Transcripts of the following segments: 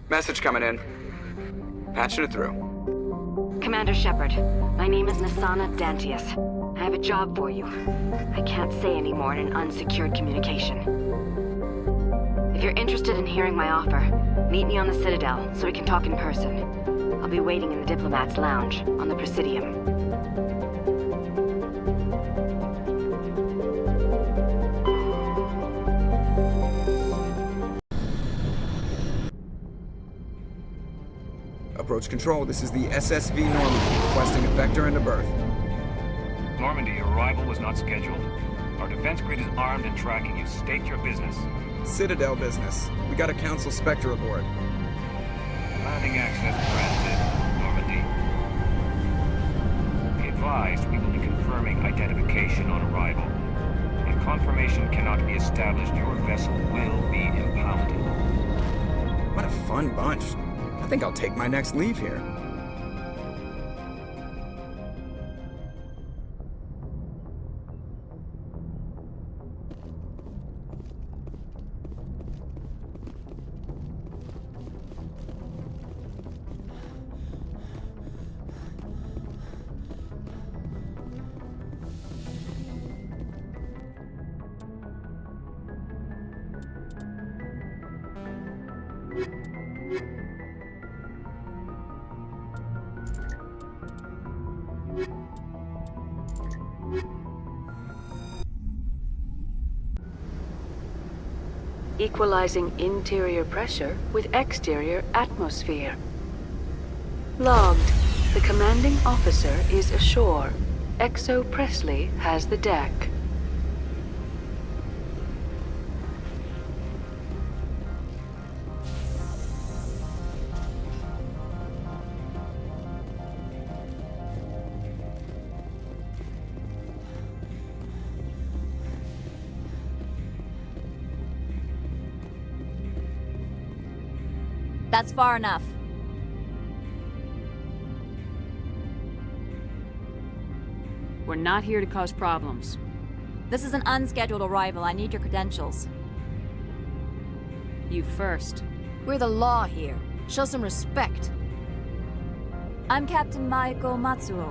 Message coming in. Patching it through. Commander Shepard, my name is Nassana Dantius. I have a job for you. I can't say any more in an unsecured communication. If you're interested in hearing my offer, meet me on the Citadel so we can talk in person. I'll be waiting in the Diplomat's Lounge on the Presidium. Approach control, this is the SSV Normandy, requesting a vector into berth. Normandy, your arrival was not scheduled. Our defense grid is armed and tracking you. State your business. Citadel business. We got a Council Spectre aboard. Landing access granted, Normandy. Be advised, we will be confirming identification on arrival. If confirmation cannot be established, your vessel will be impounded. What a fun bunch. I think I'll take my next leave here. Equalizing interior pressure with exterior atmosphere. Logged. The commanding officer is ashore. Exo Presley has the deck. That's far enough. We're not here to cause problems. This is an unscheduled arrival. I need your credentials. You first. We're the law here. Show some respect. I'm Captain Maiko Matsuo,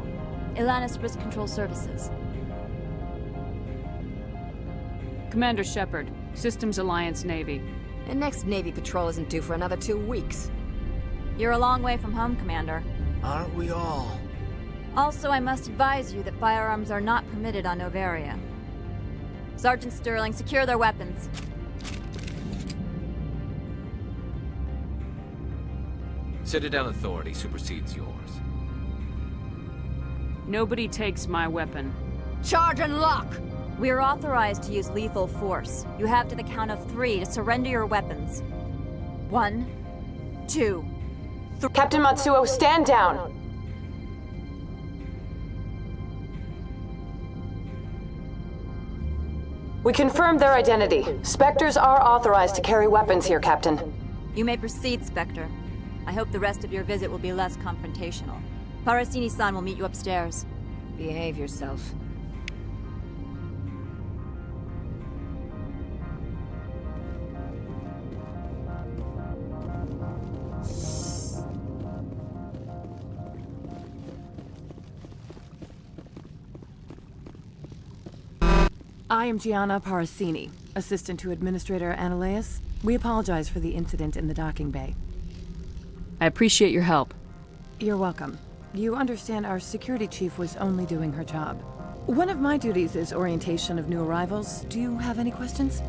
Ilanis Risk Control Services. Commander Shepard, Systems Alliance Navy. And next Navy patrol isn't due for another 2 weeks. You're a long way from home, Commander. Aren't we all? Also, I must advise you that firearms are not permitted on Noveria. Sergeant Sterling, secure their weapons. Citadel authority supersedes yours. Nobody takes my weapon. Charge and lock! We're authorized to use lethal force. You have to the count of 3 to surrender your weapons. 1, 2, 3. Captain Matsuo, stand down! We confirmed their identity. Spectres are authorized to carry weapons here, Captain. You may proceed, Spectre. I hope the rest of your visit will be less confrontational. Parasini-san will meet you upstairs. Behave yourself. I am Gianna Parasini, assistant to Administrator Analeas. We apologize for the incident in the docking bay. I appreciate your help. You're welcome. You understand our security chief was only doing her job. One of my duties is orientation of new arrivals. Do you have any questions?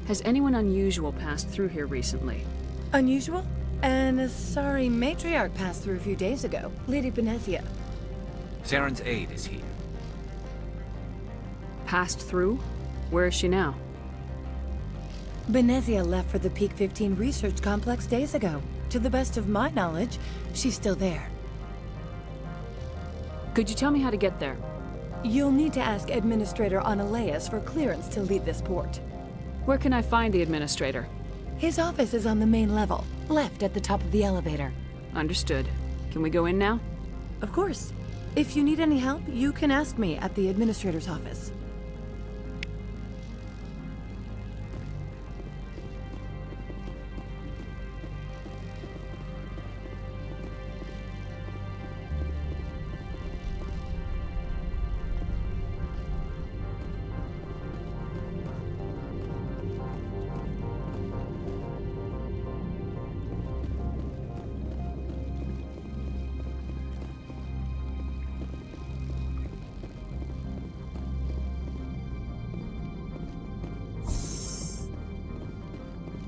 Has anyone unusual passed through here recently? Unusual? An Asari matriarch passed through a few days ago. Lady Benezia. Saren's aide is here. Passed through? Where is she now? Benezia left for the Peak 15 research complex days ago. To the best of my knowledge, she's still there. Could you tell me how to get there? You'll need to ask Administrator Analeas for clearance to leave this port. Where can I find the Administrator? His office is on the main level, left at the top of the elevator. Understood. Can we go in now? Of course. If you need any help, you can ask me at the Administrator's office.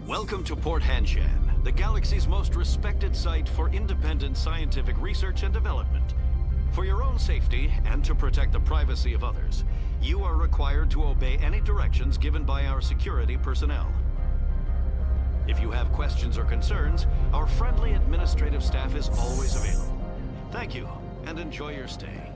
Welcome to Port Hanshan, the galaxy's most respected site for independent scientific research and development. For your own safety and to protect the privacy of others, you are required to obey any directions given by our security personnel. If you have questions or concerns, our friendly administrative staff is always available. Thank you, and enjoy your stay.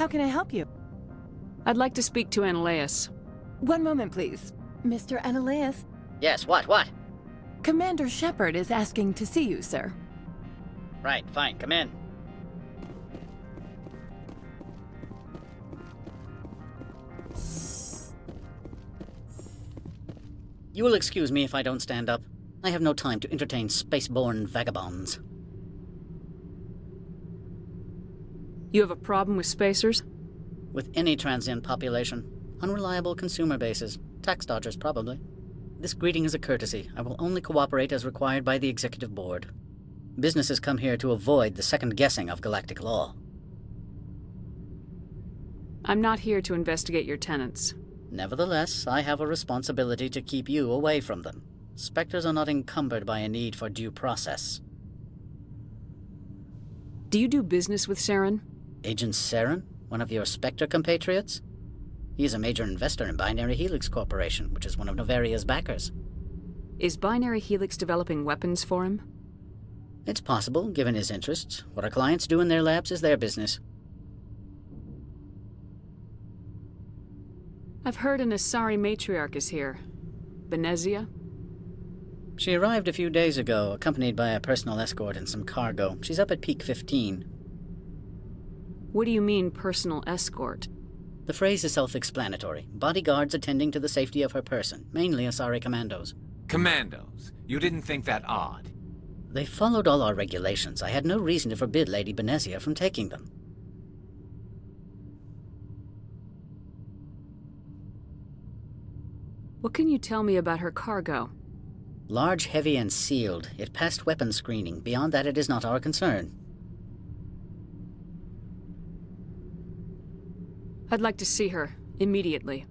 How can I help you? I'd like to speak to Analeas. One moment, please. Mr. Analeas, Yes, what? Commander Shepard is asking to see you, sir. Right, fine, come in. You will excuse me if I don't stand up. I have no time to entertain spaceborne vagabonds. You have a problem with spacers? With any transient population. Unreliable consumer bases. Tax dodgers, probably. This greeting is a courtesy. I will only cooperate as required by the Executive Board. Businesses come here to avoid the second guessing of galactic law. I'm not here to investigate your tenants. Nevertheless, I have a responsibility to keep you away from them. Spectres are not encumbered by a need for due process. Do you do business with Saren? Agent Saren? One of your Spectre compatriots? He is a major investor in Binary Helix Corporation, which is one of Novaria's backers. Is Binary Helix developing weapons for him? It's possible, given his interests. What our clients do in their labs is their business. I've heard an Asari matriarch is here. Benezia? She arrived a few days ago, accompanied by a personal escort and some cargo. She's up at Peak 15. What do you mean, personal escort? The phrase is self-explanatory. Bodyguards attending to the safety of her person, mainly Asari commandos. Commandos? You didn't think that odd? They followed all our regulations. I had no reason to forbid Lady Benezia from taking them. What can you tell me about her cargo? Large, heavy, and sealed. It passed weapons screening. Beyond that, it is not our concern. I'd like to see her, immediately.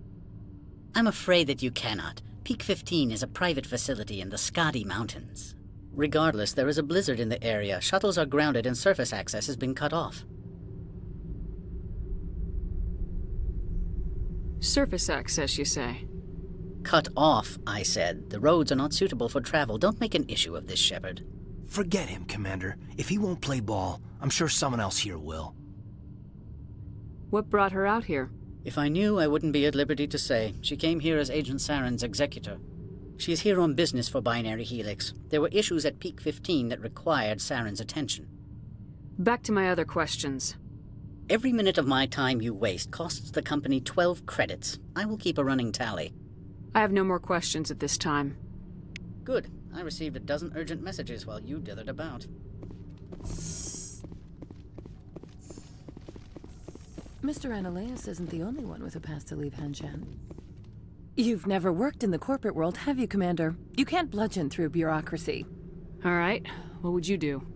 I'm afraid that you cannot. Peak 15 is a private facility in the Skadi Mountains. Regardless, there is a blizzard in the area. Shuttles are grounded and surface access has been cut off. Surface access, you say? Cut off, I said. The roads are not suitable for travel. Don't make an issue of this, Shepard. Forget him, Commander. If he won't play ball, I'm sure someone else here will. What brought her out here? If I knew, I wouldn't be at liberty to say. She came here as Agent Saren's executor. She is here on business for Binary Helix. There were issues at Peak 15 that required Saren's attention. Back to my other questions. Every minute of my time you waste costs the company 12 credits. I will keep a running tally. I have no more questions at this time. Good. I received a dozen urgent messages while you dithered about. Mr. Analeas isn't the only one with a pass to leave Hanshan. You've never worked in the corporate world, have you, Commander? You can't bludgeon through bureaucracy. All right. What would you do?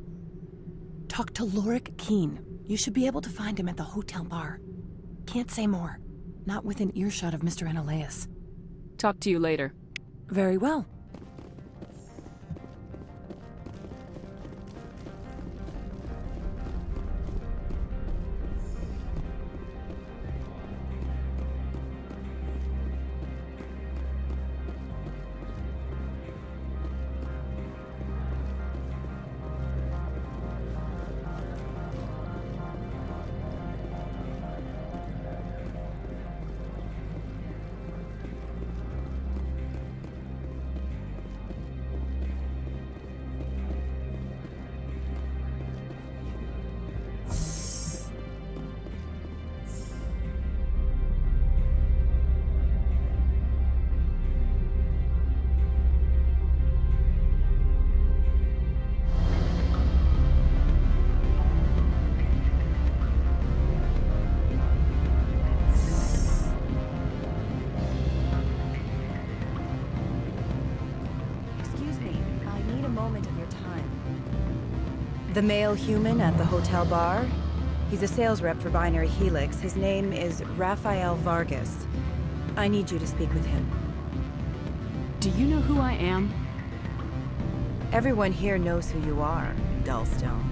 Talk to Lorik Keen. You should be able to find him at the hotel bar. Can't say more. Not within earshot of Mr. Analeas. Talk to you later. Very well. The male human at the hotel bar? He's a sales rep for Binary Helix. His name is Rafael Vargas. I need you to speak with him. Do you know who I am? Everyone here knows who you are, Dullstone.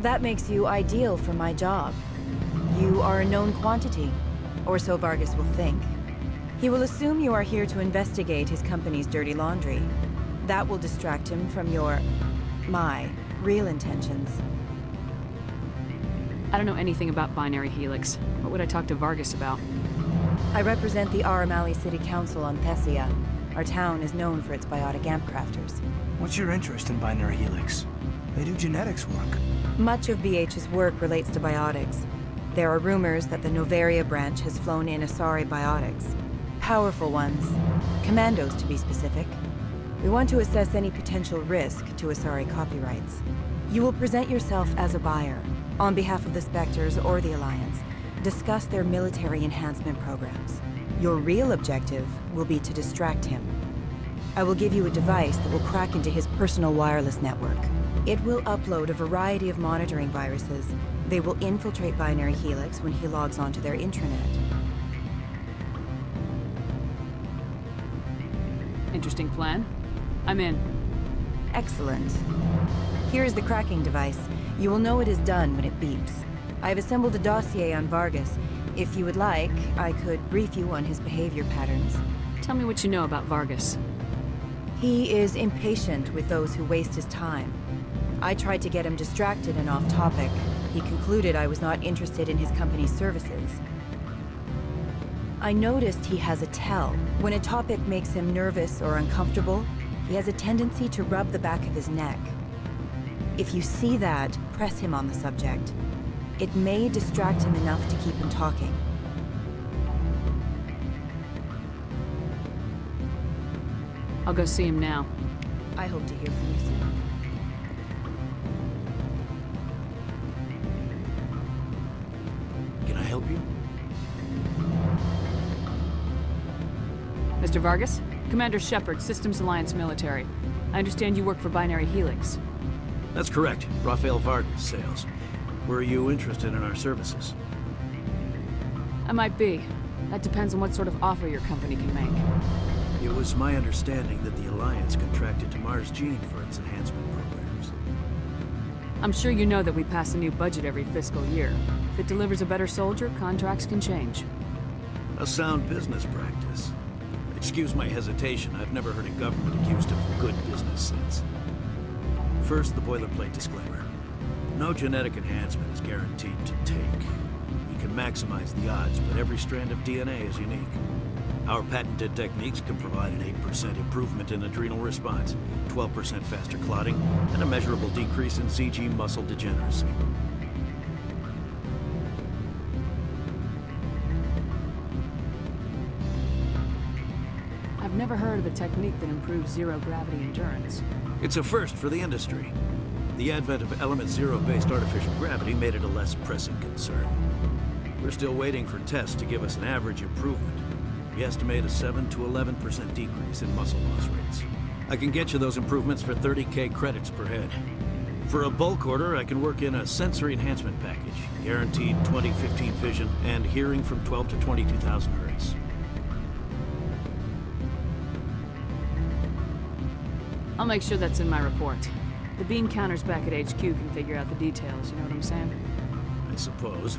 That makes you ideal for my job. You are a known quantity, or so Vargas will think. He will assume you are here to investigate his company's dirty laundry. That will distract him from my real intentions. I don't know anything about Binary Helix. What would I talk to Vargas about? I represent the Aramali City Council on Thessia. Our town is known for its biotic amp crafters. What's your interest in Binary Helix? They do genetics work. Much of BH's work relates to biotics. There are rumors that the Novaria branch has flown in Asari biotics. Powerful ones. Commandos, to be specific. We want to assess any potential risk to Asari copyrights. You will present yourself as a buyer, on behalf of the Spectres or the Alliance. Discuss their military enhancement programs. Your real objective will be to distract him. I will give you a device that will crack into his personal wireless network. It will upload a variety of monitoring viruses. They will infiltrate Binary Helix when he logs onto their intranet. Interesting plan. I'm in. Excellent. Here is the cracking device. You will know it is done when it beeps. I have assembled a dossier on Vargas. If you would like, I could brief you on his behavior patterns. Tell me what you know about Vargas. He is impatient with those who waste his time. I tried to get him distracted and off topic. He concluded I was not interested in his company's services. I noticed he has a tell. When a topic makes him nervous or uncomfortable, he has a tendency to rub the back of his neck. If you see that, press him on the subject. It may distract him enough to keep him talking. I'll go see him now. I hope to hear from you soon. Can I help you? Mr. Vargas? Commander Shepard, Systems Alliance Military. I understand you work for Binary Helix. That's correct. Rafael Vargas, sales. Were you interested in our services? I might be. That depends on what sort of offer your company can make. It was my understanding that the Alliance contracted to Mars Gene for its enhancement programs. I'm sure you know that we pass a new budget every fiscal year. If it delivers a better soldier, contracts can change. A sound business practice. Excuse my hesitation, I've never heard a government accused of good business sense. First, the boilerplate disclaimer. No genetic enhancement is guaranteed to take. We can maximize the odds, but every strand of DNA is unique. Our patented techniques can provide an 8% improvement in adrenal response, 12% faster clotting, and a measurable decrease in CG muscle degeneracy. I've never heard of a technique that improves zero-gravity endurance. It's a first for the industry. The advent of element zero-based artificial gravity made it a less pressing concern. We're still waiting for tests to give us an average improvement. We estimate a 7 to 11% decrease in muscle loss rates. I can get you those improvements for 30K credits per head. For a bulk order, I can work in a sensory enhancement package, guaranteed 20/15 vision and hearing from 12 to 22,000 hertz. I'll make sure that's in my report. The bean counters back at HQ can figure out the details, you know what I'm saying? I suppose.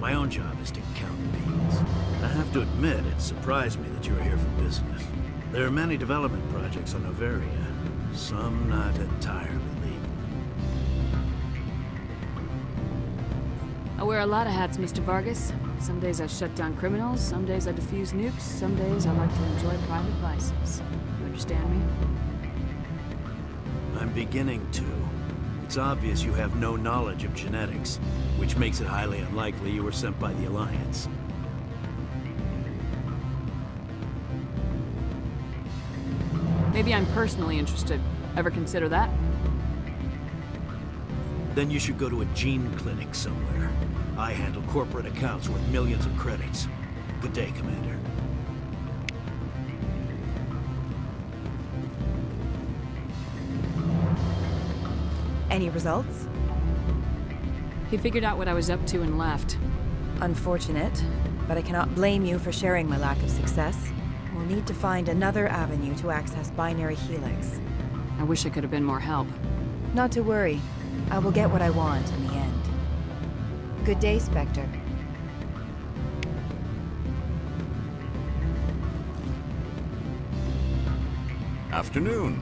My own job is to count beans. I have to admit, it surprised me that you were here for business. There are many development projects on Novaria, some not entirely legal. I wear a lot of hats, Mr. Vargas. Some days I shut down criminals, some days I defuse nukes, some days I like to enjoy private vices. You understand me? I'm beginning to. It's obvious you have no knowledge of genetics, which makes it highly unlikely you were sent by the Alliance. Maybe I'm personally interested. Ever consider that? Then you should go to a gene clinic somewhere. I handle corporate accounts worth millions of credits. Good day, Commander. Any results? He figured out what I was up to and left. Unfortunate, but I cannot blame you for sharing my lack of success. We'll need to find another avenue to access Binary Helix. I wish I could have been more help. Not to worry. I will get what I want in the end. Good day, Spectre. Afternoon.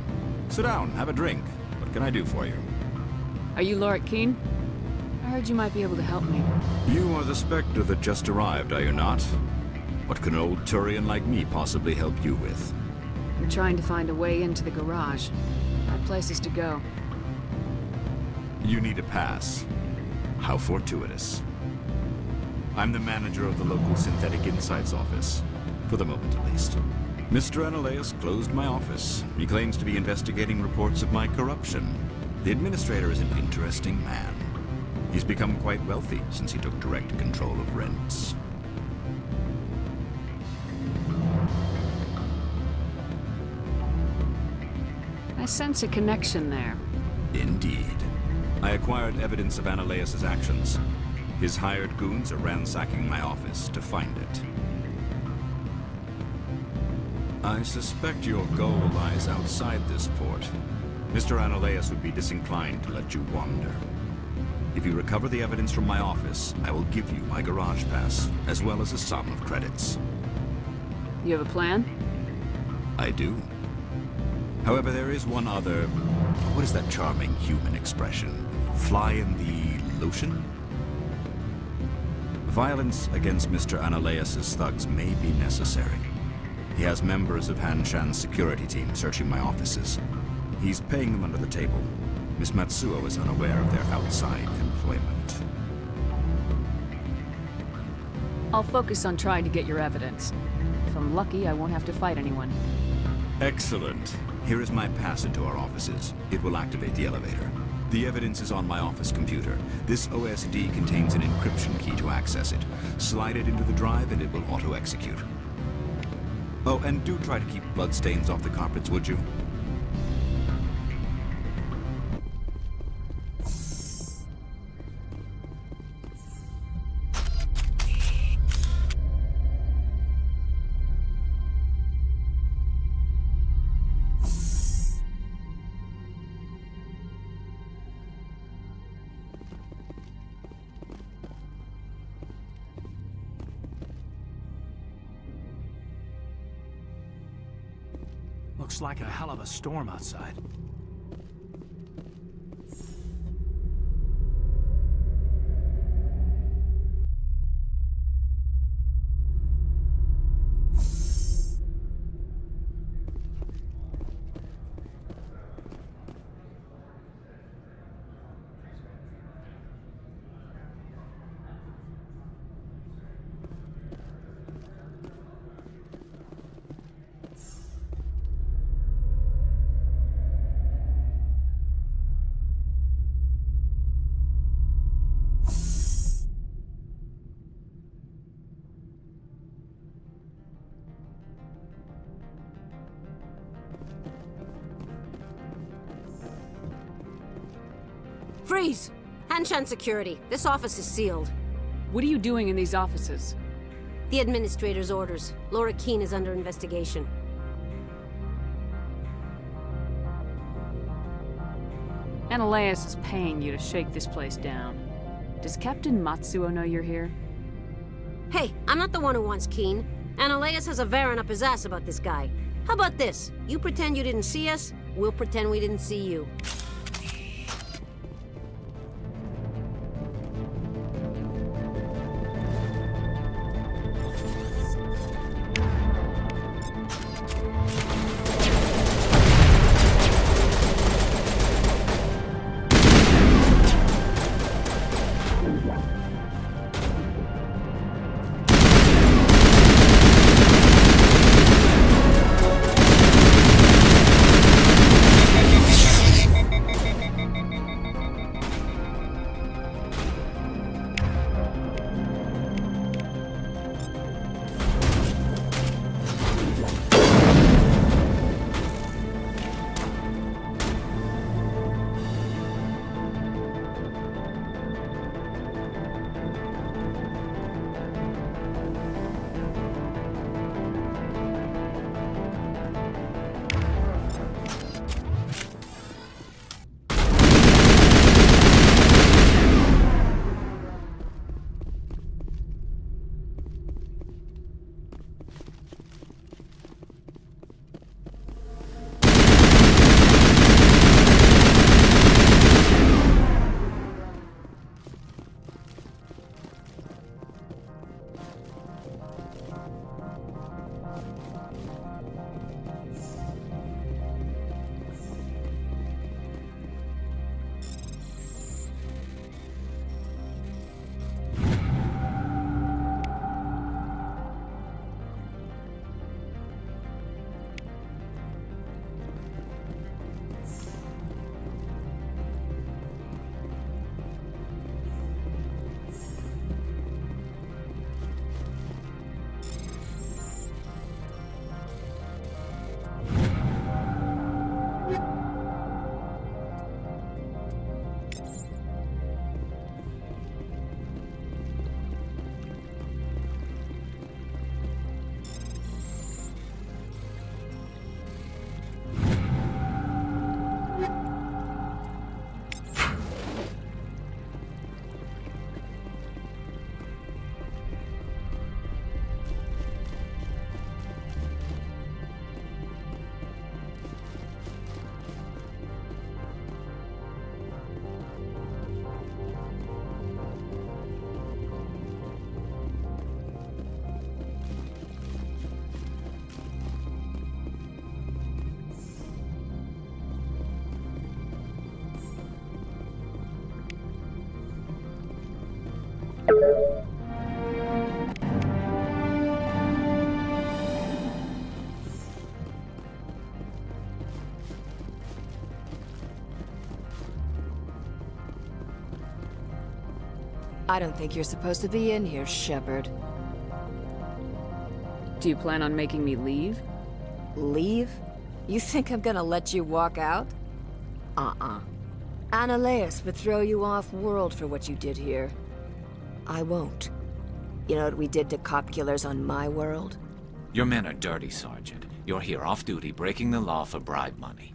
Sit down, have a drink. What can I do for you? Are you Lorik Keene? I heard you might be able to help me. You are the Spectre that just arrived, are you not? What can an old Turian like me possibly help you with? I'm trying to find a way into the garage. I have places to go. You need a pass. How fortuitous. I'm the manager of the local Synthetic Insights office. For the moment, at least. Mr. Analeas closed my office. He claims to be investigating reports of my corruption. The administrator is an interesting man. He's become quite wealthy since he took direct control of rents. I sense a connection there. Indeed. I acquired evidence of Analeas' actions. His hired goons are ransacking my office to find it. I suspect your goal lies outside this port. Mr. Analeas would be disinclined to let you wander. If you recover the evidence from my office, I will give you my garage pass, as well as a sum of credits. You have a plan? I do. However, there is one other... What is that charming human expression? Fly in the lotion? Violence against Mr. Analeas' thugs may be necessary. He has members of Han Shan's security team searching my offices. He's paying them under the table. Miss Matsuo is unaware of their outside employment. I'll focus on trying to get your evidence. If I'm lucky, I won't have to fight anyone. Excellent. Here is my pass into our offices. It will activate the elevator. The evidence is on my office computer. This OSD contains an encryption key to access it. Slide it into the drive and it will auto-execute. Oh, and do try to keep bloodstains off the carpets, would you? Looks like a hell of a storm outside. Freeze! Hanshan Security. This office is sealed. What are you doing in these offices? The administrator's orders. Lorik Keene is under investigation. Analeas is paying you to shake this place down. Does Captain Matsuo know you're here? Hey, I'm not the one who wants Keene. Analeas has a Varen up his ass about this guy. How about this? You pretend you didn't see us, we'll pretend we didn't see you. I don't think you're supposed to be in here, Shepard. Do you plan on making me leave? Leave? You think I'm gonna let you walk out? Annileus would throw you off-world for what you did here. I won't. You know what we did to cop killers on my world? Your men are dirty, Sergeant. You're here off-duty, breaking the law for bribe money.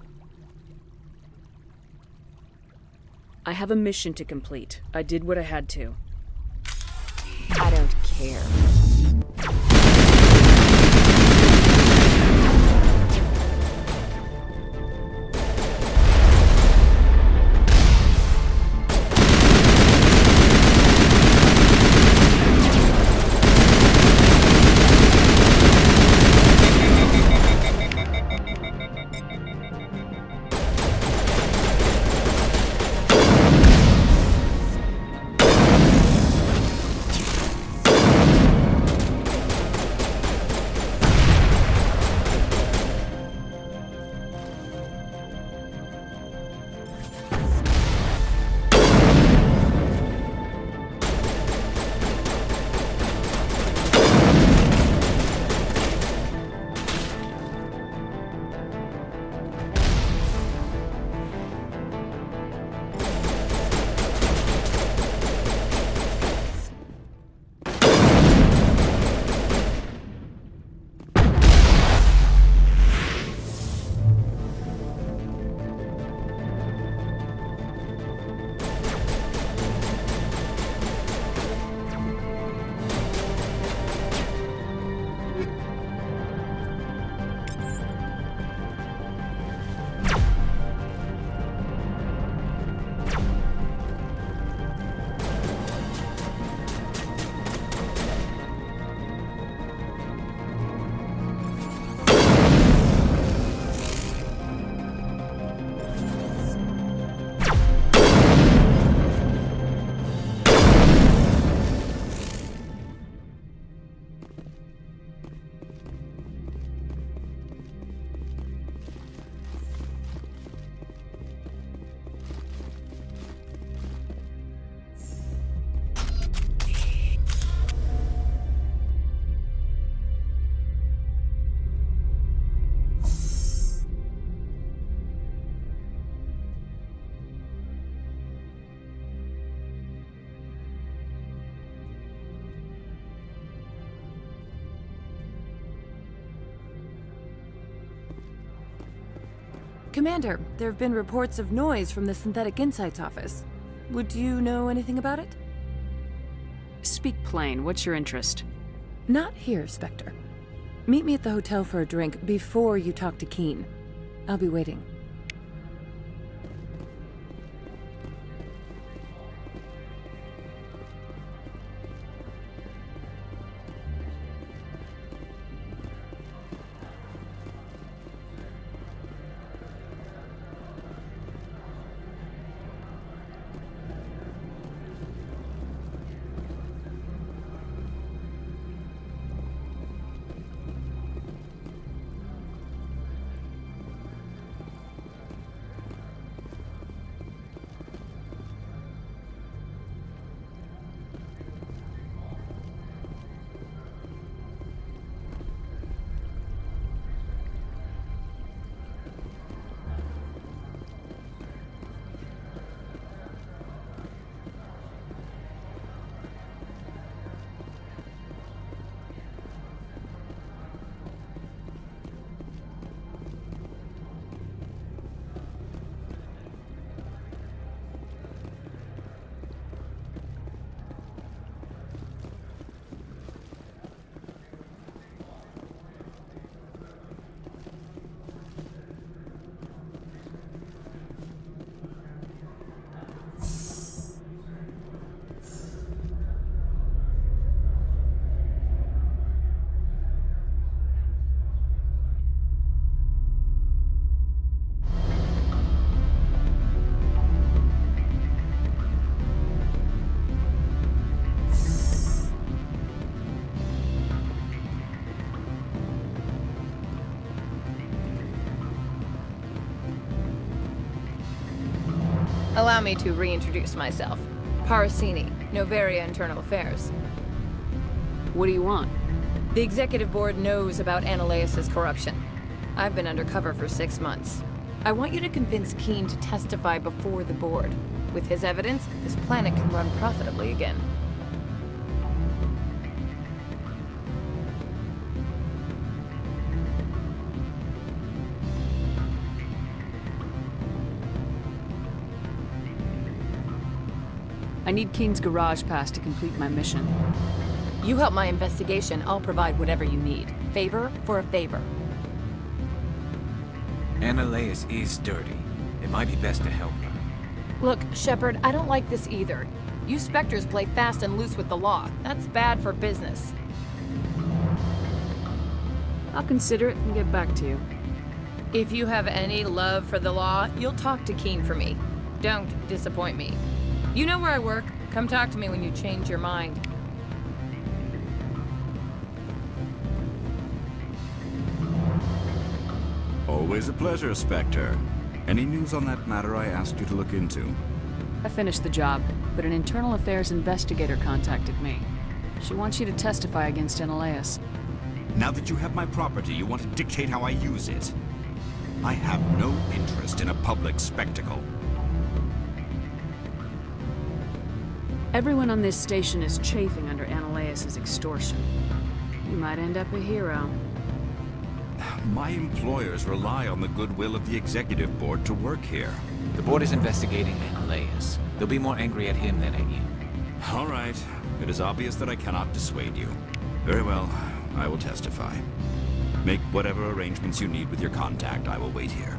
I have a mission to complete. I did what I had to. I don't care. Commander, there have been reports of noise from the Synthetic Insights office. Would you know anything about it? Speak plain. What's your interest? Not here, Spectre. Meet me at the hotel for a drink before you talk to Keen. I'll be waiting. Allow me to reintroduce myself. Parasini, Novaria Internal Affairs. What do you want? The Executive Board knows about Ananias' corruption. I've been undercover for 6 months. I want you to convince Keene to testify before the Board. With his evidence, this planet can run profitably again. I need Keene's garage pass to complete my mission. You help my investigation, I'll provide whatever you need. Favor for a favor. Ananias is dirty. It might be best to help her. Look, Shepard, I don't like this either. You Spectres play fast and loose with the law. That's bad for business. I'll consider it and get back to you. If you have any love for the law, you'll talk to Keene for me. Don't disappoint me. You know where I work. Come talk to me when you change your mind. Always a pleasure, Spectre. Any news on that matter I asked you to look into? I finished the job, but an internal affairs investigator contacted me. She wants you to testify against Ananias. Now that you have my property, you want to dictate how I use it. I have no interest in a public spectacle. Everyone on this station is chafing under Ananias' extortion. You might end up a hero. My employers rely on the goodwill of the Executive Board to work here. The board is investigating Ananias. They'll be more angry at him than at you. All right. It is obvious that I cannot dissuade you. Very well. I will testify. Make whatever arrangements you need with your contact. I will wait here.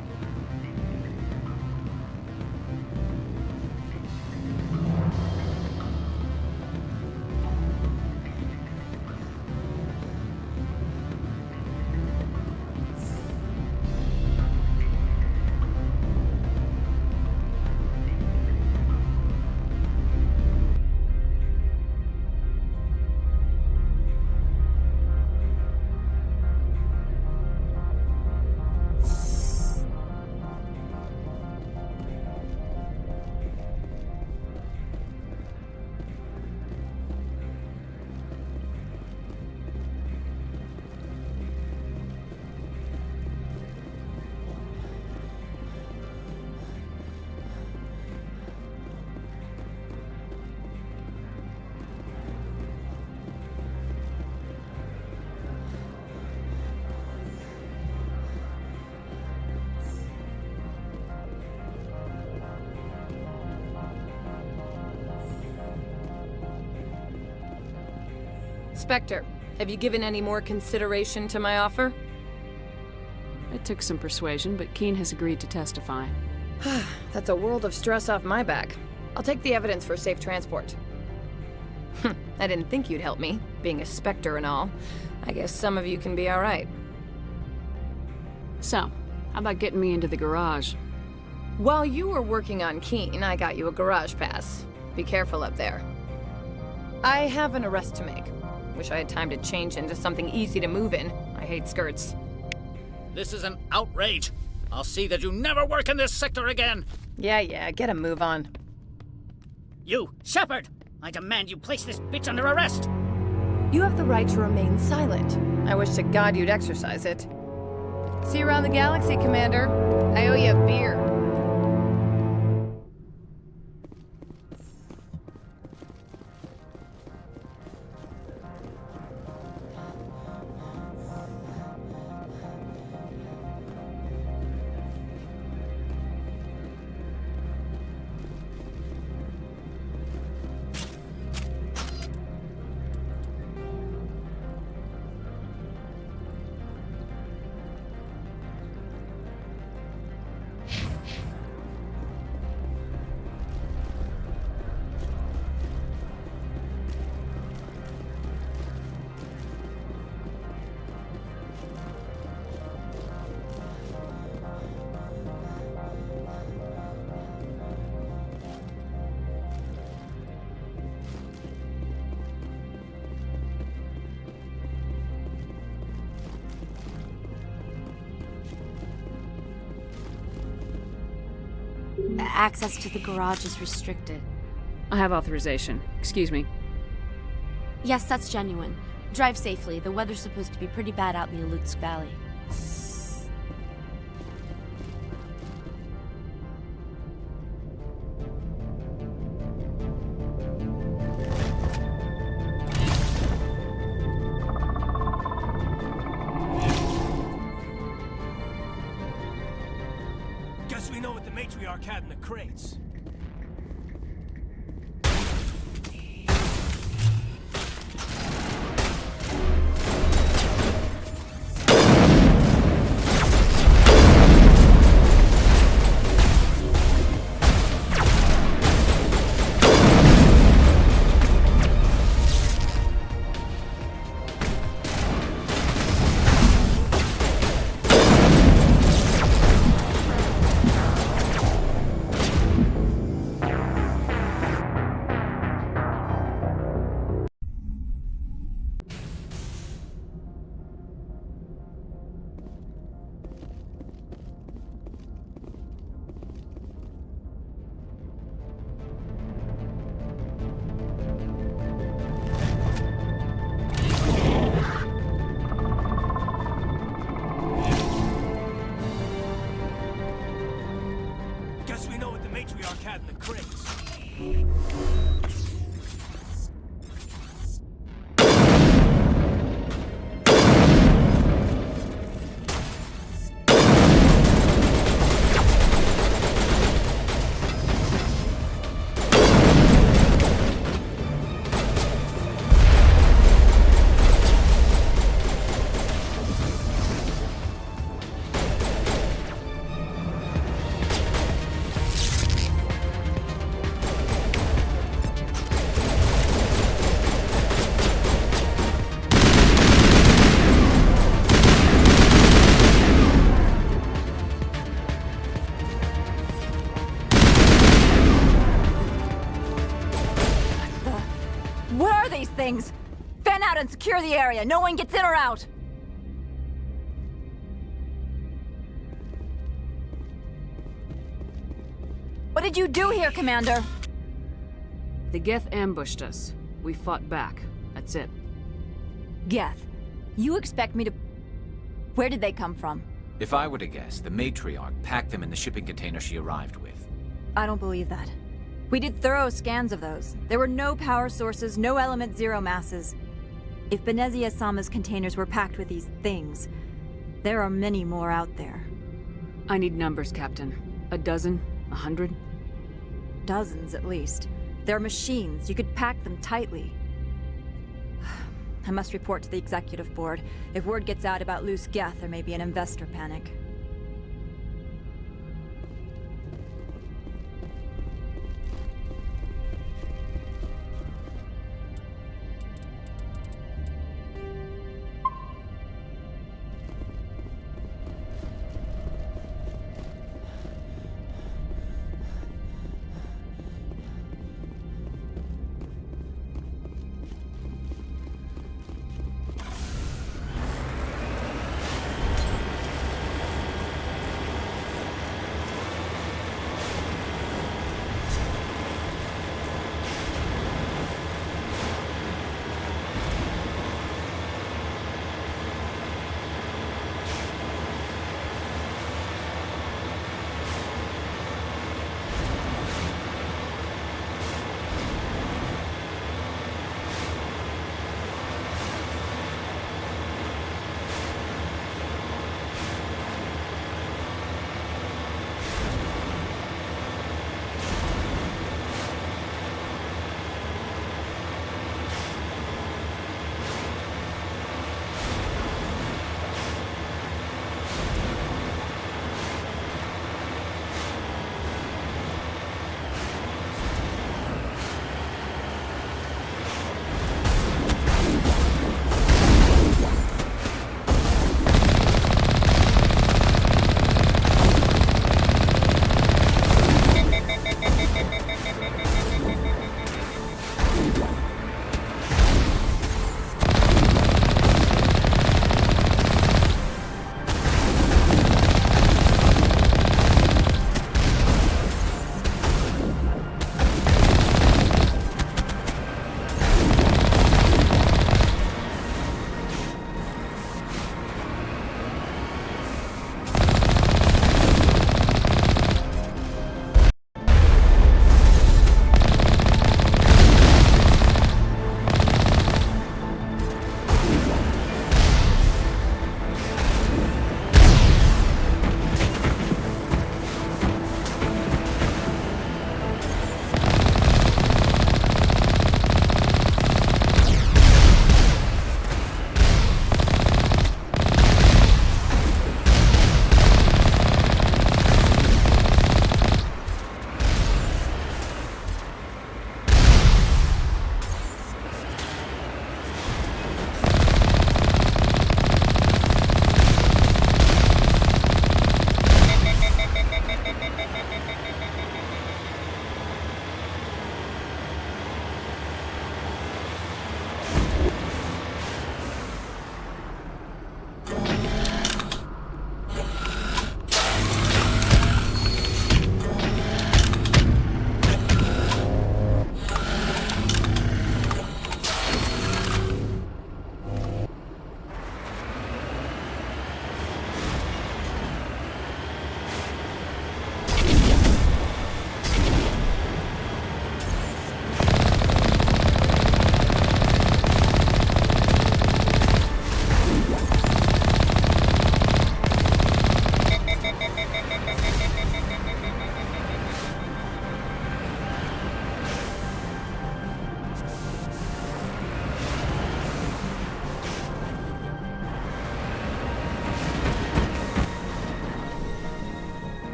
Spectre, have you given any more consideration to my offer? It took some persuasion, but Keene has agreed to testify. That's a world of stress off my back. I'll take the evidence for safe transport. I didn't think you'd help me, being a Spectre and all. I guess some of you can be all right. So, how about getting me into the garage? While you were working on Keene, I got you a garage pass. Be careful up there. I have an arrest to make. Wish I had time to change into something easy to move in. I hate skirts. This is an outrage. I'll see that you never work in this sector again. Yeah, get a move on. You, Shepard! I demand you place this bitch under arrest! You have the right to remain silent. I wish to God you'd exercise it. See you around the galaxy, Commander. I owe you a beer. access to the garage is restricted. I have authorization. Excuse me. Yes, that's genuine. Drive safely. The weather's supposed to be pretty bad out in the Alutsk Valley. Guess we know what the matriarch had in the crates. Guess we know what the matriarch had in the crates. What are these things? Fan out and secure the area. No one gets in or out. What did you do here, Commander? The Geth ambushed us. We fought back. That's it. Geth, you expect me to... Where did they come from? If I were to guess, the matriarch packed them in the shipping container she arrived with. I don't believe that. We did thorough scans of those. There were no power sources, no element zero masses. If Benezia Sama's containers were packed with these things, there are many more out there. I need numbers, Captain. A dozen? 100? Dozens, at least. They're machines. You could pack them tightly. I must report to the executive board. If word gets out about loose Geth, there may be an investor panic.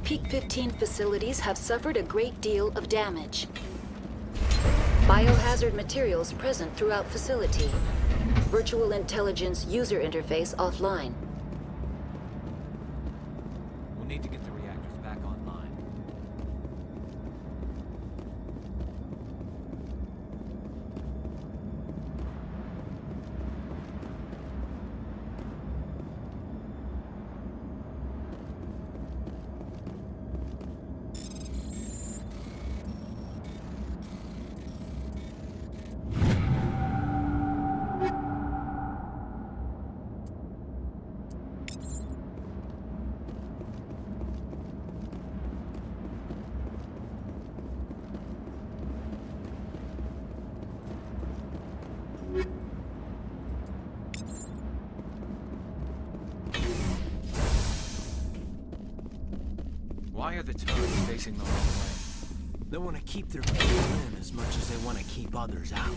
Peak 15 facilities have suffered a great deal of damage. Biohazard materials present throughout facility. Virtual intelligence user interface offline. We'll need to get the reactors back online. Why are the turrets facing the wrong way? They want to keep their people in as much as they want to keep others out.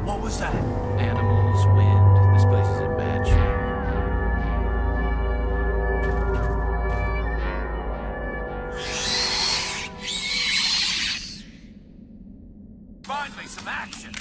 What was that? Animals, wind. This place is in bad shape. Finally, some action!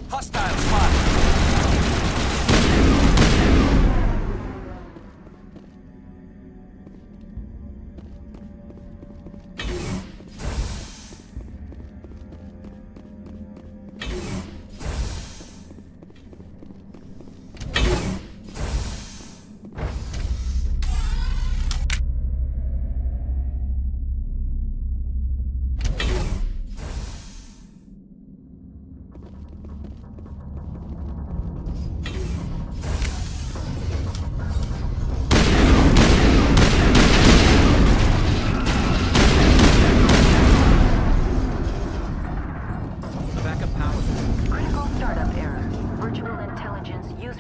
Hostile spot!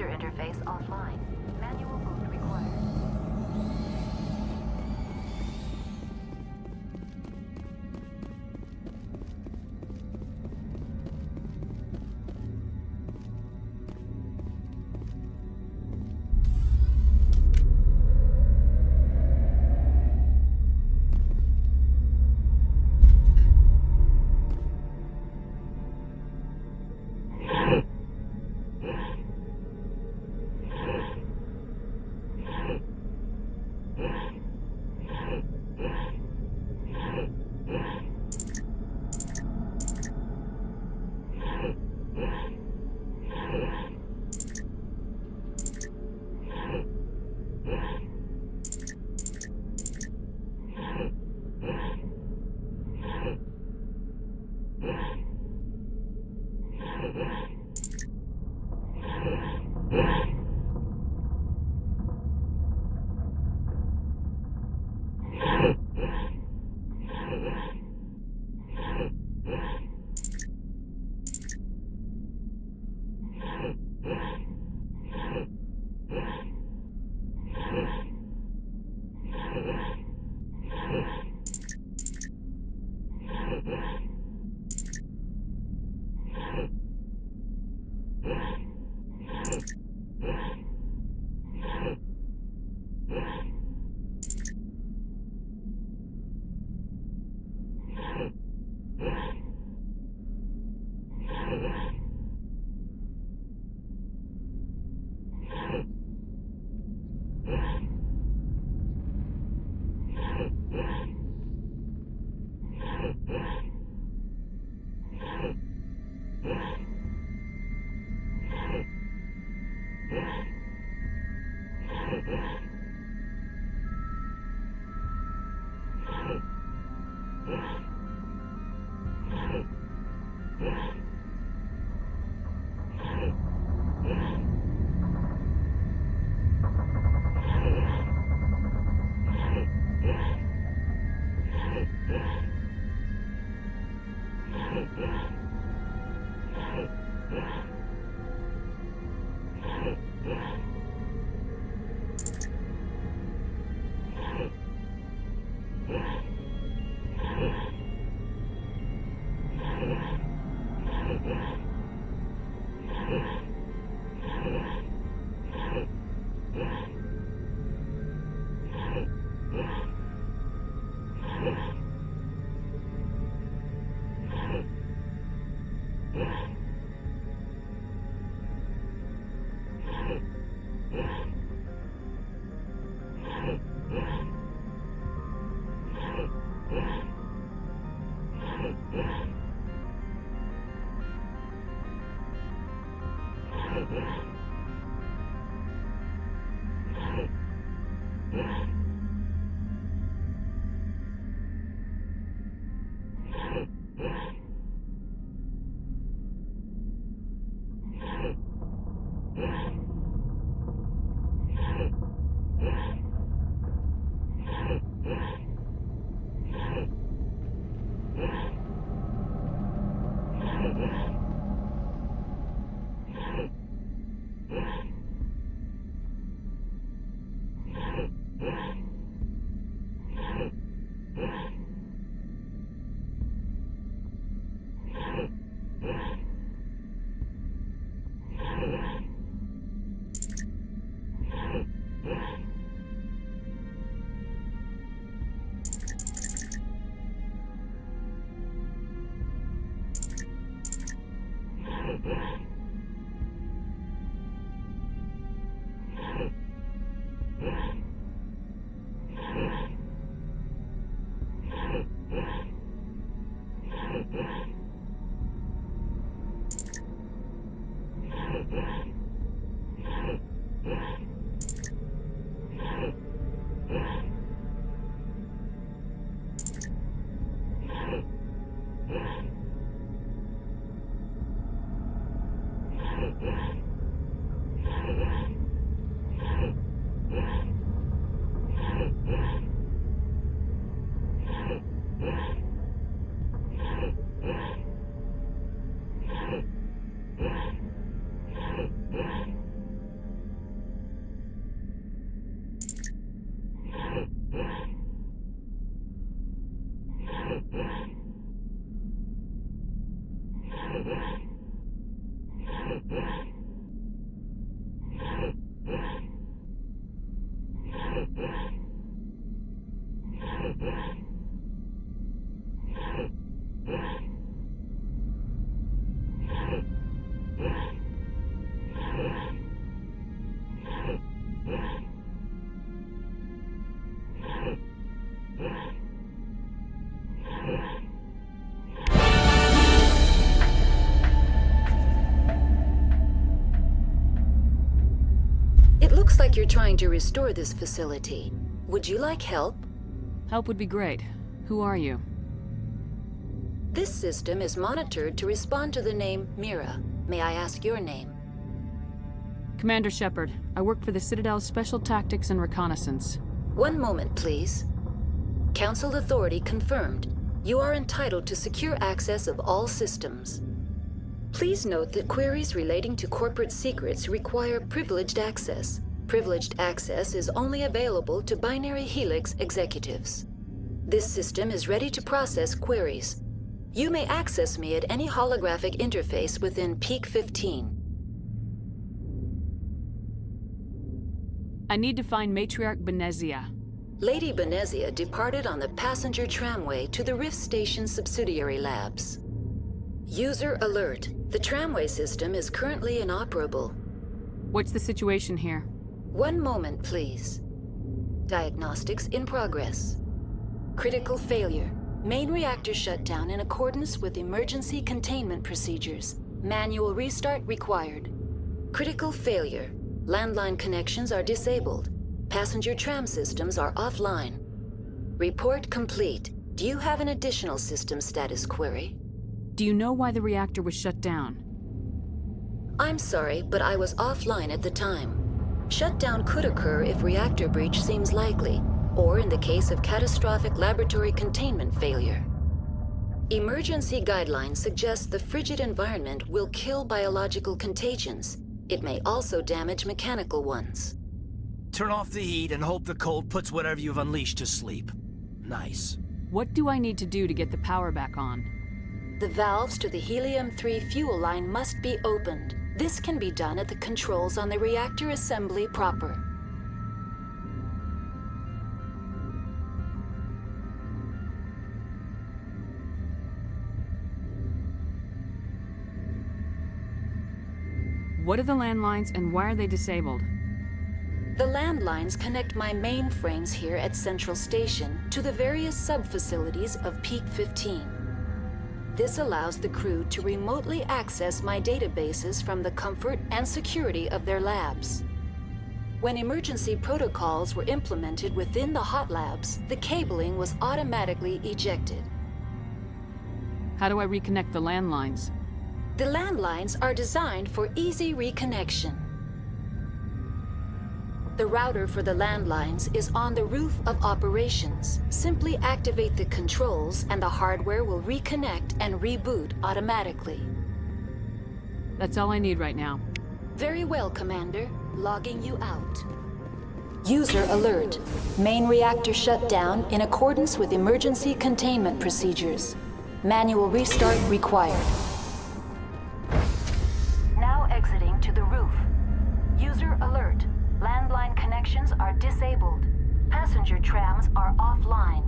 User interface offline. Manual boot required. It looks like you're trying to restore this facility. Would you like help? Help would be great. Who are you? This system is monitored to respond to the name Mira. May I ask your name? Commander Shepard. I work for the Citadel's Special Tactics and Reconnaissance. One moment, please. Council authority confirmed. You are entitled to secure access of all systems. Please note that queries relating to corporate secrets require privileged access. Privileged access is only available to Binary Helix executives. This system is ready to process queries. You may access me at any holographic interface within Peak 15. I need to find Matriarch Benezia. Lady Benezia departed on the passenger tramway to the Rift Station subsidiary labs. User alert. The tramway system is currently inoperable. What's the situation here? One moment, please. Diagnostics in progress. Critical failure. Main reactor shut down in accordance with emergency containment procedures. Manual restart required. Critical failure. Landline connections are disabled. Passenger tram systems are offline. Report complete. Do you have an additional system status query? Do you know why the reactor was shut down? I'm sorry, but I was offline at the time. Shutdown could occur if reactor breach seems likely, or in the case of catastrophic laboratory containment failure. Emergency guidelines suggest the frigid environment will kill biological contagions. It may also damage mechanical ones. Turn off the heat and hope the cold puts whatever you've unleashed to sleep. Nice. What do I need to do to get the power back on? The valves to the Helium-3 fuel line must be opened. This can be done at the controls on the reactor assembly proper. What are the landlines and why are they disabled? The landlines connect my mainframes here at Central Station to the various sub-facilities of Peak 15. This allows the crew to remotely access my databases from the comfort and security of their labs. When emergency protocols were implemented within the hot labs, the cabling was automatically ejected. How do I reconnect the landlines? The landlines are designed for easy reconnection. The router for the landlines is on the roof of operations. Simply activate the controls and the hardware will reconnect and reboot automatically. That's all I need right now. Very well, Commander. Logging you out. User alert. Main reactor shut down in accordance with emergency containment procedures. Manual restart required. Now exiting to the roof. User alert. Landline connections are disabled. Passenger trams are offline.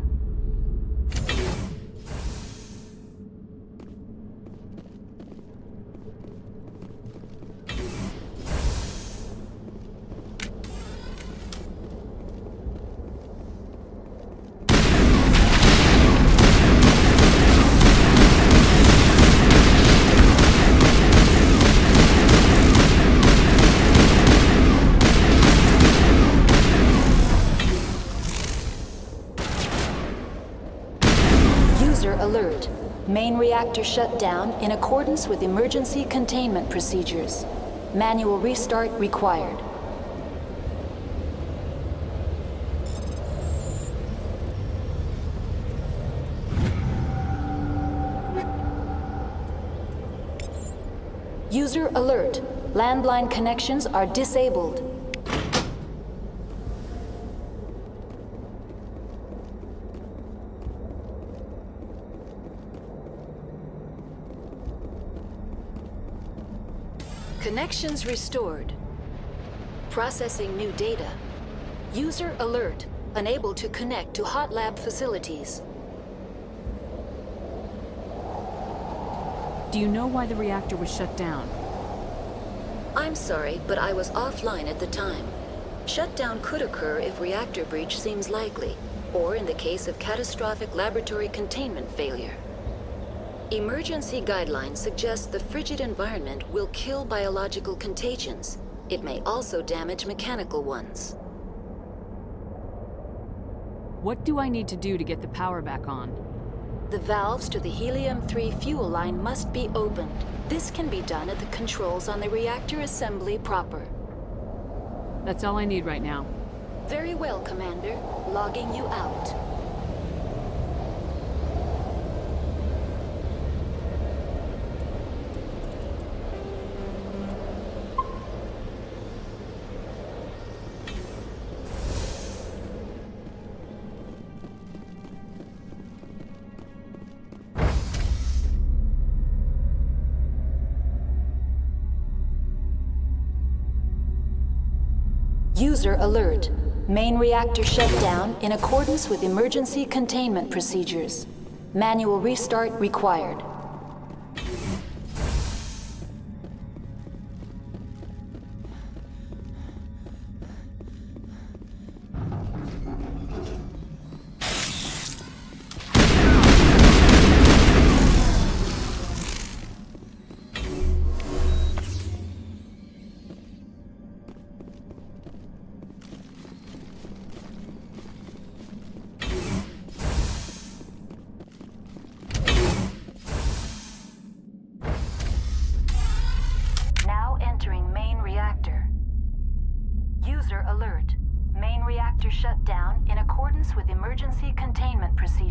Alert. Main reactor shut down in accordance with emergency containment procedures. Manual restart required. User alert. Landline connections are disabled. Connections restored. Processing new data. User alert. Unable to connect to hot lab facilities. Do you know why the reactor was shut down? I'm sorry, but I was offline at the time. Shutdown could occur if reactor breach seems likely, or in the case of catastrophic laboratory containment failure. Emergency guidelines suggest the frigid environment will kill biological contagions. It may also damage mechanical ones. What do I need to do to get the power back on? The valves to the helium-3 fuel line must be opened. This can be done at the controls on the reactor assembly proper. That's all I need right now. Very well, Commander. Logging you out. User alert. Main reactor shut down in accordance with emergency containment procedures. Manual restart required.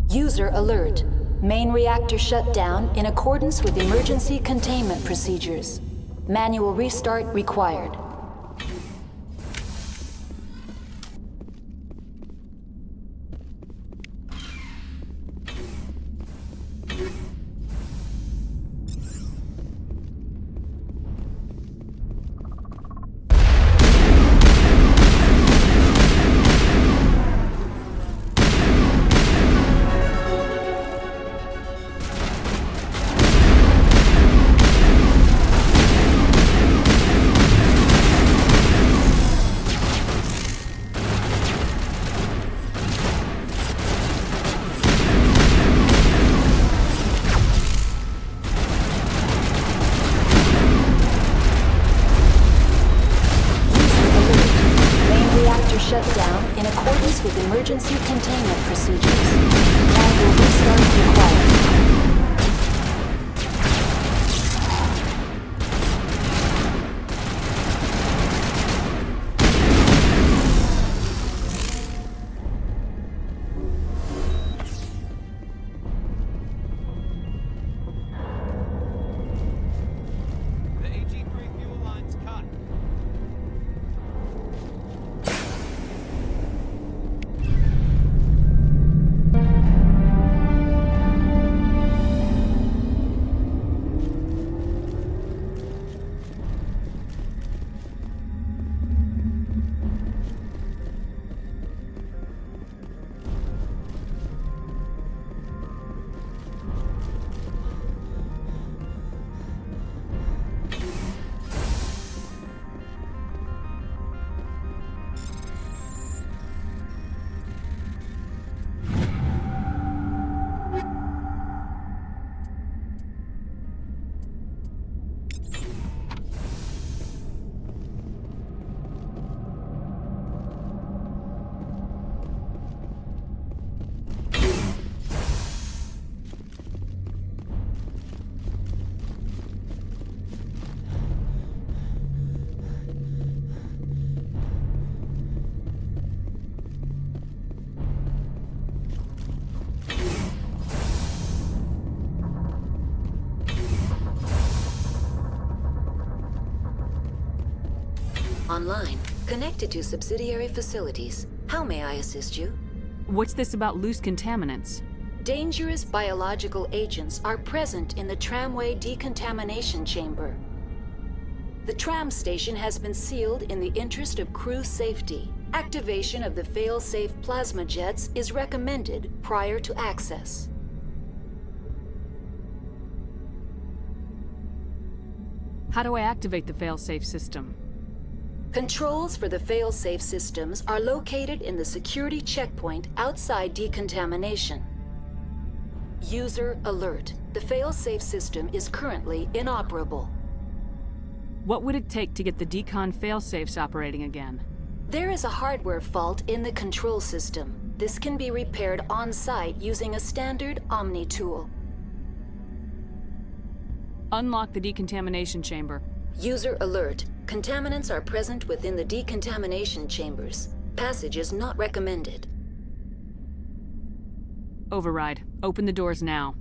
User alert. Main reactor shut down in accordance with emergency containment procedures. Manual restart required. Shut down in accordance with emergency containment procedures. Manual restart required. Online, connected to subsidiary facilities. How may I assist you? What's this about loose contaminants? Dangerous biological agents are present in the tramway decontamination chamber. The tram station has been sealed in the interest of crew safety. Activation of the fail-safe plasma jets is recommended prior to access. How do I activate the fail-safe system? Controls for the fail-safe systems are located in the security checkpoint outside decontamination. User alert. The fail-safe system is currently inoperable. What would it take to get the decon fail-safes operating again? There is a hardware fault in the control system. This can be repaired on-site using a standard Omni tool. Unlock the decontamination chamber. User alert. Contaminants are present within the decontamination chambers. Passage is not recommended. Override. Open the doors now.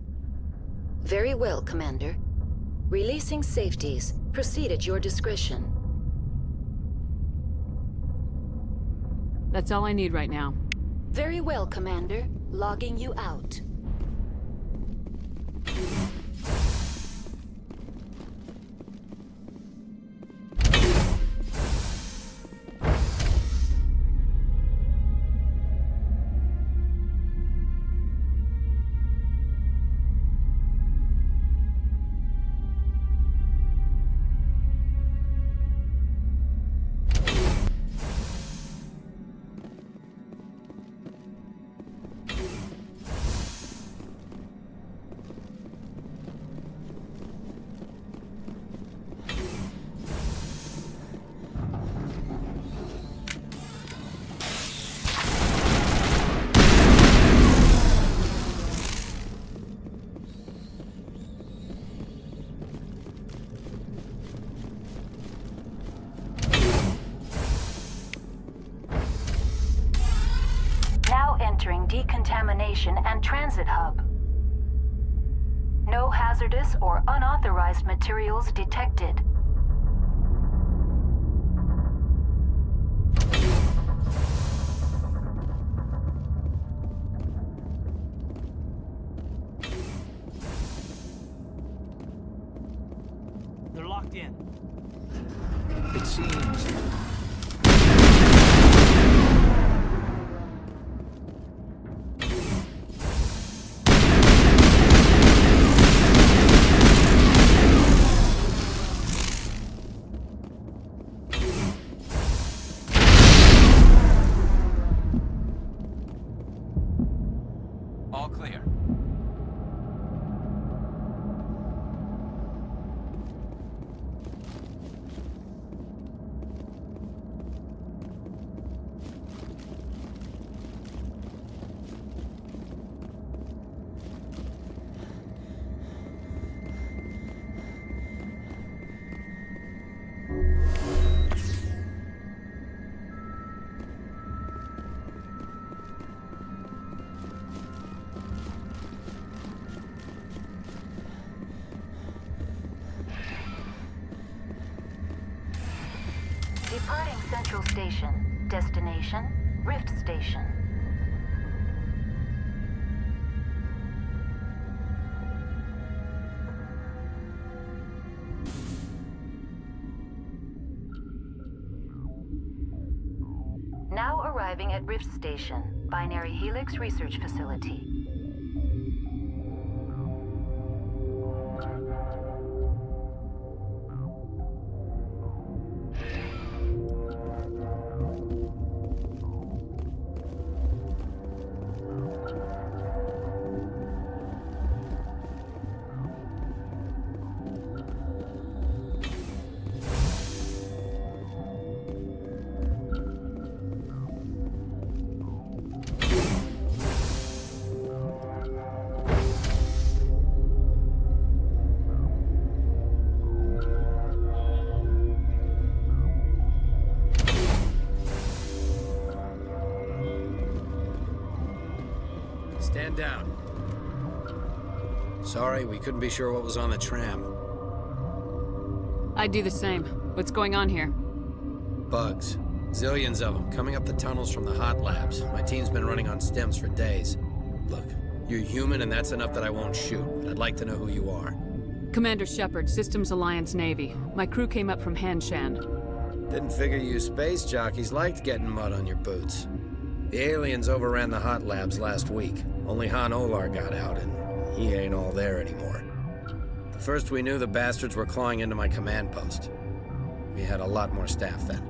Very well, Commander. Releasing safeties. Proceed at your discretion. That's all I need right now. Very well, Commander. Logging you out. Entering decontamination and transit hub. No hazardous or unauthorized materials detected. They're locked in. It seems... All clear. Departing Central Station. Destination, Rift Station. Now arriving at Rift Station, Binary Helix Research Facility. Stand down. Sorry, we couldn't be sure what was on the tram. I'd do the same. What's going on here? Bugs. Zillions of them, coming up the tunnels from the hot labs. My team's been running on stims for days. Look, you're human and that's enough that I won't shoot, but I'd like to know who you are. Commander Shepard, Systems Alliance Navy. My crew came up from Hanshan. Didn't figure you space jockeys liked getting mud on your boots. The aliens overran the hot labs last week. Only Han Olar got out, and he ain't all there anymore. The first we knew, the bastards were clawing into my command post. We had a lot more staff then.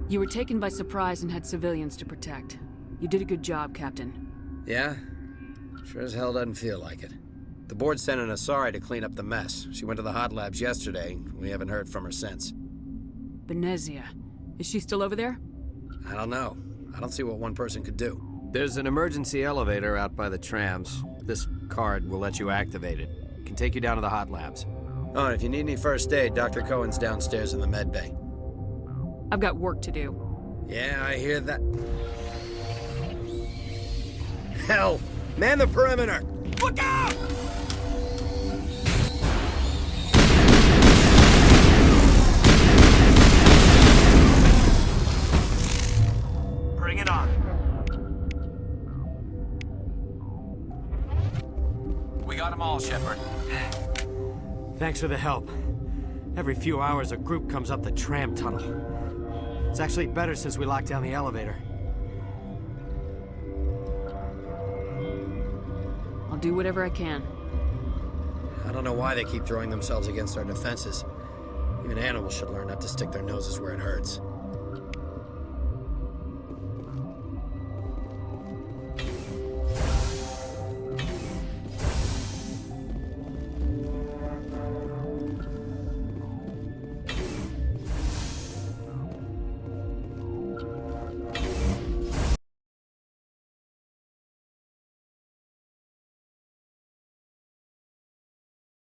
You were taken by surprise and had civilians to protect. You did a good job, Captain. Yeah? Sure as hell doesn't feel like it. The board sent an Asari to clean up the mess. She went to the hot labs yesterday. We haven't heard from her since. Benezia. Is she still over there? I don't know. I don't see what one person could do. There's an emergency elevator out by the trams. This card will let you activate it. Can take you down to the hot labs. Oh, and if you need any first aid, Dr. Cohen's downstairs in the med bay. I've got work to do. Yeah, I hear that. Hell! Man the perimeter! Look out! Bring it on. We got them all, Shepard. Thanks for the help. Every few hours, a group comes up the tram tunnel. It's actually better since we locked down the elevator. I'll do whatever I can. I don't know why they keep throwing themselves against our defenses. Even animals should learn not to stick their noses where it hurts.